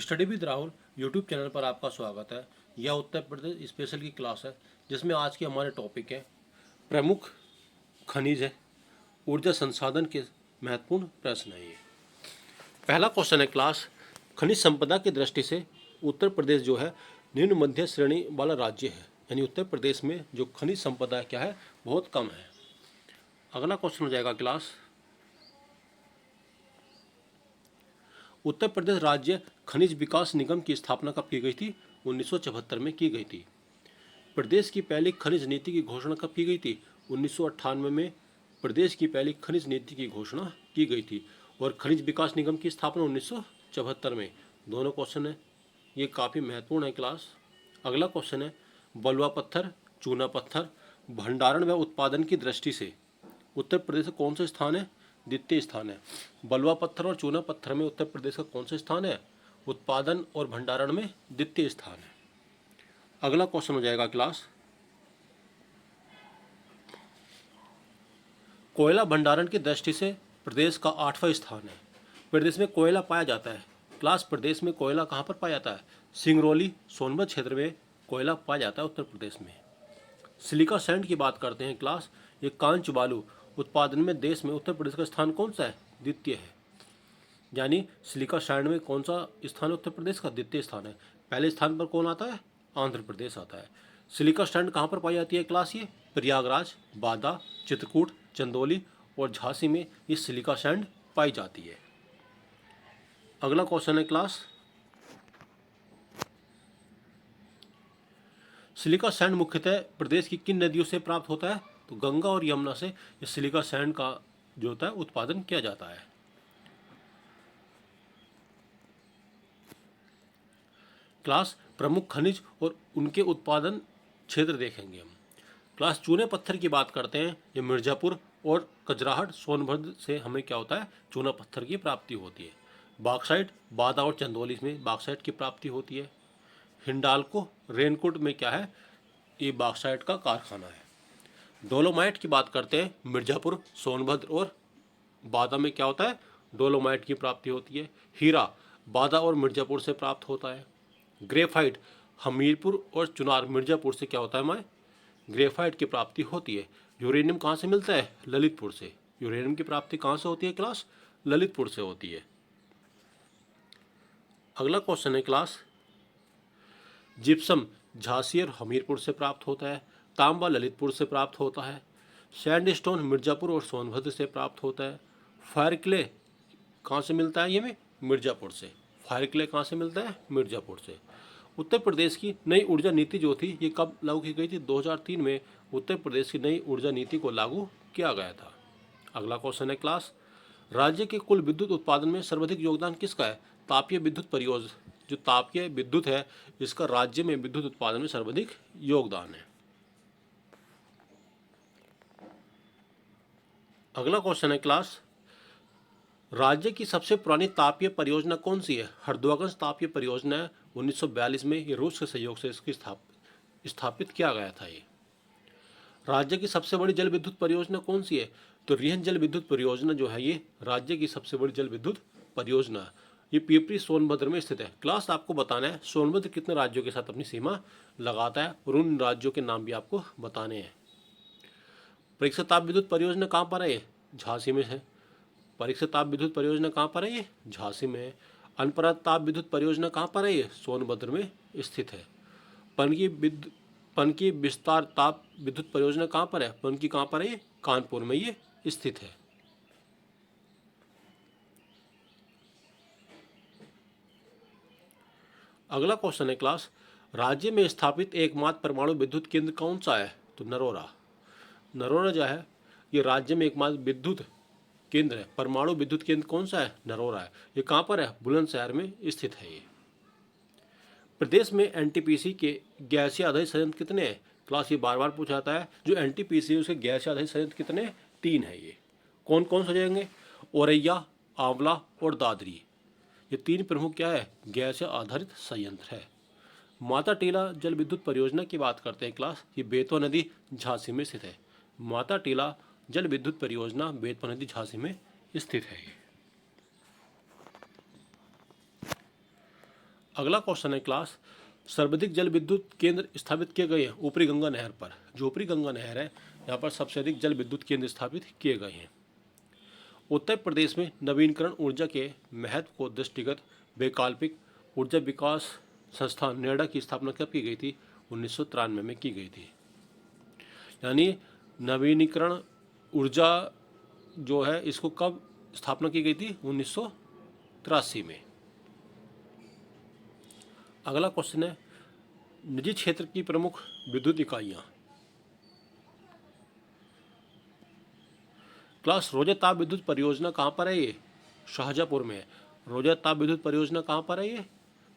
Study with Rahul YouTube channel पर आपका स्वागत है। यह उत्तर प्रदेश स्पेशल की क्लास है जिसमें आज के हमारे टॉपिक है प्रमुख खनिज है, ऊर्जा संसाधन के महत्वपूर्ण प्रश्न है। ये पहला क्वेश्चन है क्लास, खनिज संपदा की दृष्टि से उत्तर प्रदेश जो है निम्न मध्य श्रेणी वाला राज्य है, यानी उत्तर प्रदेश में जो खनिज संपदा क्या है बहुत कम है। अगला क्वेश्चन हो जाएगा क्लास, उत्तर प्रदेश राज्य खनिज विकास निगम की स्थापना कब की गई थी? 1974 में की गई थी। प्रदेश की पहली खनिज नीति की घोषणा कब की गई थी? 1998 में प्रदेश की पहली खनिज नीति की घोषणा की गई थी। और खनिज विकास निगम की स्थापना 1974 में। दोनों क्वेश्चन है, ये काफ़ी महत्वपूर्ण है क्लास। अगला क्वेश्चन है, बलुआ पत्थर, चूना पत्थर भंडारण व उत्पादन की दृष्टि से उत्तर प्रदेश का कौन सा स्थान है? द्वितीय स्थान है। बलुआ पत्थर और चूना पत्थर में उत्तर प्रदेश का कौन सा स्थान है? उत्पादन और भंडारण में द्वितीय स्थान है। अगला क्वेश्चन हो जाएगा क्लास, कोयला भंडारण की दृष्टि से प्रदेश का 8वां स्थान है। प्रदेश में कोयला पाया जाता है क्लास, प्रदेश में कोयला कहाँ पर पाया जाता है? सिंगरौली सोनभद्र क्षेत्र में कोयला पाया जाता है उत्तर प्रदेश में। सिलिका सैंड की बात करते हैं क्लास, ये कांच बालू उत्पादन में देश में उत्तर प्रदेश का स्थान कौन सा है? द्वितीय है। यानी सिलिका सैंड में कौन सा स्थान है उत्तर प्रदेश का? द्वितीय स्थान है। पहले स्थान पर कौन आता है? आंध्र प्रदेश आता है। सिलिका सैंड कहाँ पर पाई जाती है क्लास? ये प्रयागराज, बांदा, चित्रकूट, चंदौली और झांसी में ये सिलिका सैंड पाई जाती है। अगला क्वेश्चन है क्लास, सिलिका सैंड मुख्यतः प्रदेश की किन नदियों से प्राप्त होता है? तो गंगा और यमुना से ये सिलिका सैंड का जो होता है उत्पादन किया जाता है। क्लास, प्रमुख खनिज और उनके उत्पादन क्षेत्र देखेंगे हम। क्लास, चूने पत्थर की बात करते हैं, ये मिर्जापुर और कजराहट सोनभद्र से हमें क्या होता है? चूना पत्थर की प्राप्ति होती है। बॉक्साइट बादा और चंदौली में बॉक्साइट की प्राप्ति होती है। हिंडाल्को रेनकोट में क्या है? ये बॉक्साइट का कारखाना है। डोलोमाइट की बात करते हैं, मिर्जापुर, सोनभद्र और बादा में क्या होता है? डोलोमाइट की प्राप्ति होती है। हीरा बादा और मिर्जापुर से प्राप्त होता है। ग्रेफाइट हमीरपुर और चुनार मिर्जापुर से क्या होता है हमें? ग्रेफाइट की प्राप्ति होती है। यूरेनियम कहाँ से मिलता है? ललितपुर से। यूरेनियम की प्राप्ति कहाँ से होती है क्लास? ललितपुर से होती है। अगला क्वेश्चन है क्लास, जिप्सम झांसी और हमीरपुर से प्राप्त होता है। तांबा ललितपुर से प्राप्त होता है। सैंडस्टोन मिर्जापुर और सोनभद्र से प्राप्त होता है। फायर क्ले कहाँ से मिलता है? ये में मिर्जापुर से। फायर क्ले कहाँ से मिलता है? मिर्जापुर से। उत्तर प्रदेश की नई ऊर्जा नीति जो थी ये कब लागू की गई थी? 2003 में उत्तर प्रदेश की नई ऊर्जा नीति को लागू किया गया था। अगला क्वेश्चन है क्लास, राज्य के कुल विद्युत उत्पादन में सर्वाधिक योगदान किसका है? तापीय विद्युत परियोजना, जो तापीय विद्युत है इसका राज्य में विद्युत उत्पादन में सर्वाधिक योगदान है। अगला क्वेश्चन है क्लास, राज्य की सबसे पुरानी तापीय परियोजना कौन सी है? हरद्वागंज तापीय परियोजना है। 1942 में ये रूस के सहयोग से इसकी स्थापित किया गया था। ये राज्य की सबसे बड़ी जल विद्युत परियोजना कौन सी है? तो रिहन जल विद्युत परियोजना जो है ये राज्य की सबसे बड़ी जल विद्युत परियोजना है। ये पिपरी सोनभद्र में स्थित है। क्लास, आपको बताना है सोनभद्र कितने राज्यों के साथ अपनी सीमा लगाता है और उन राज्यों के नाम भी आपको बताने हैं। परीक्षा ताप विद्युत परियोजना कहाँ पर है? झांसी में है। परीक्षा ताप विद्युत परियोजना कहाँ पर है? ये झांसी में है। अनपरा ताप विद्युत परियोजना कहाँ पर है? ये सोनभद्र में स्थित है। पनकी विस्तार ताप विद्युत परियोजना कहाँ पर है? पनकी कहाँ पर है? ये कानपुर में ये स्थित है। अगला क्वेश्चन है क्लास, राज्य में स्थापित एकमात्र परमाणु विद्युत केंद्र कौन सा है? तो नरोरा। नरोरा जो है ये राज्य में एकमात्र विद्युत केंद्र है। परमाणु विद्युत केंद्र कौन सा है? नरोरा है। ये कहाँ पर है? बुलंदशहर में स्थित है। ये प्रदेश में एनटीपीसी के गैसीय आधारित संयंत्र कितने हैं? क्लास, ये बार बार पूछा जाता है। जो एनटीपीसी उसके गैसीय आधारित संयंत्र कितने? 3 है। ये कौन कौन से जाएंगे? औरैया, आंवला और दादरी, ये 3 प्रमुख क्या है? गैसीय आधारित संयंत्र है। माता टीला जल विद्युत परियोजना की बात करते हैं क्लास, ये बेतवा नदी झांसी में स्थित है। माता टीला जल विद्युत परियोजना बेतवा नदी झांसी में स्थित है। अगला क्वेश्चन है क्लास, सर्वाधिक जल विद्युत केंद्र स्थापित किए गए हैं ऊपरी गंगा नहर पर। जो ऊपरी गंगा नहर है यहाँ पर सबसे अधिक जल विद्युत केंद्र स्थापित किए गए हैं। उत्तर प्रदेश में नवीकरण ऊर्जा के महत्व को दृष्टिगत वैकल्पिक ऊर्जा विकास संस्थान नोएडा की स्थापना कब की गई थी? 1993 में की गई थी। यानी नवीनीकरण ऊर्जा जो है इसको कब स्थापना की गई थी? 1983 में। अगला क्वेश्चन है, निजी क्षेत्र की प्रमुख विद्युत इकाइयाँ। क्लास, रोजा ताप विद्युत परियोजना कहाँ पर है? ये शाहजहाँपुर में है। रोजा ताप विद्युत परियोजना कहाँ पर है? ये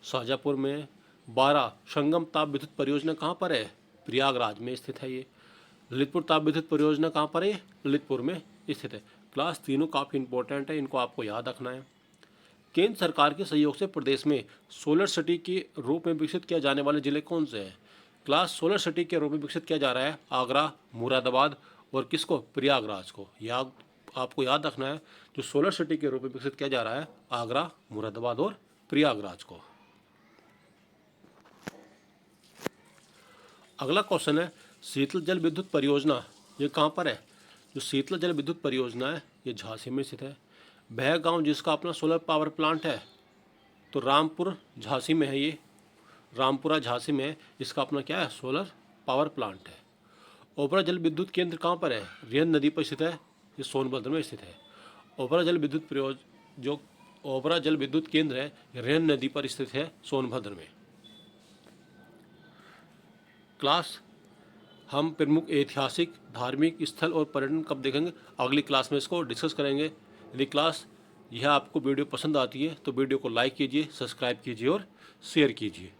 शाहजहाँपुर में है। 12 संगम ताप विद्युत परियोजना कहाँ पर है? प्रयागराज में स्थित है ये। ललितपुर ताप विद्युत परियोजना कहाँ पर है? ललितपुर में स्थित है। क्लास, तीनों काफ़ी इंपॉर्टेंट है, इनको आपको याद रखना है। केंद्र सरकार के सहयोग से प्रदेश में सोलर सिटी के रूप में विकसित किया जाने वाले जिले कौन से हैं? क्लास, सोलर सिटी के रूप में विकसित किया जा रहा है आगरा, मुरादाबाद और किसको? प्रयागराज को। याद आपको याद रखना है, जो सोलर सिटी के रूप में विकसित किया जा रहा है आगरा, मुरादाबाद और प्रयागराज को। अगला क्वेश्चन है, शीतल जल विद्युत परियोजना ये कहाँ पर है? जो शीतल जल विद्युत परियोजना है ये झांसी में स्थित है। वह गांव जिसका अपना सोलर पावर प्लांट है तो रामपुर झांसी में है। ये रामपुरा झांसी में है, इसका अपना क्या है? सोलर पावर प्लांट है। ओबरा जल विद्युत केंद्र कहाँ पर है? रेन नदी पर स्थित है, ये सोनभद्र में स्थित है। ओबरा जल विद्युत जो ओबरा जल विद्युत केंद्र है ये रेन नदी पर स्थित है, सोनभद्र में। क्लास, हम प्रमुख ऐतिहासिक धार्मिक स्थल और पर्यटन कब देखेंगे? अगली क्लास में इसको डिस्कस करेंगे। यदि क्लास यह आपको वीडियो पसंद आती है तो वीडियो को लाइक कीजिए, सब्सक्राइब कीजिए और शेयर कीजिए।